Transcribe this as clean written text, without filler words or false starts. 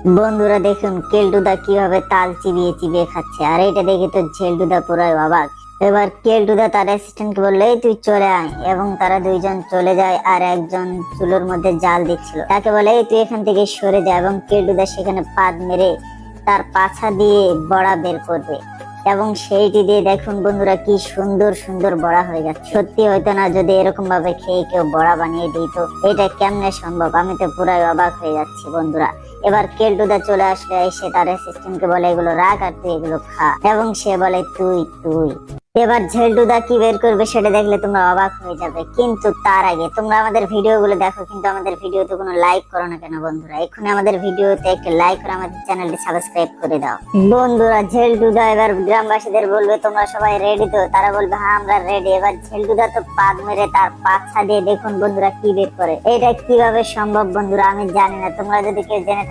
বন্ধুরা দেখুন কেলটুদা কিভাবে তাল চিবিয়ে চিবিয়ে খাচ্ছে, আর এটা দেখে তো ঝেলটুদা পুরাই অবাক। এবার কেলটুদা তার অ্যাসিস্ট্যান্টকে বললে, "এই তুই চলে আয়", এবং তারা দুইজন চলে যায়। আর একজন চুলোর মধ্যে জাল দিচ্ছিল, তাকে বলে, "এই তুই এখান থেকে সরে যা", এবং কেলটুদা সেখানে পাদ মেরে তার পাছা দিয়ে বড়া বের করবে। এবং সেইটি দিয়ে দেখুন বন্ধুরা কি সুন্দর সুন্দর বড়া হয়ে যাচ্ছে। সত্যি হয়তো না যদি এরকম ভাবে খেয়ে কেউ বড়া বানিয়ে দিত, এটা কেমনে সম্ভব? আমি তো পুরাই অবাক হয়ে যাচ্ছি বন্ধুরা। এবার কেলটুদা চলে আসলে, এসে তার অ্যাসিস্ট্যান্টকে বলে, "এগুলো রাখ আর তুই এগুলো খা", এবং সে বলে, "তুই তুই এবার ঝেলটুদা কি বের করবে সেটা দেখলে তোমরা অবাক হয়ে যাবে। কিন্তু তার আগে তোমরা আমাদের ভিডিও গুলো দেখো, কিন্তু আমাদের ভিডিওতে কোনো লাইক করো না কেন বন্ধুরা? এক্ষুনি আমাদের ভিডিওতে একটা লাইক করে আমাদের চ্যানেলটি সাবস্ক্রাইব করে দাও বন্ধুরা। ঝেলটুদা এবার গ্রামবাসীদের বলবে, "তোমরা সবাই রেডি তো?" তারা বলবে, "হ্যাঁ আমরা রেডি"। এবার ঝেলটুদা তো পাদ মেরে তার পাছা দিয়ে দেখুন বন্ধুরা কি বের করে। এটা কিভাবে সম্ভব বন্ধুরা আমি জানি না, তোমরা যদি কেউ জেনে থাকো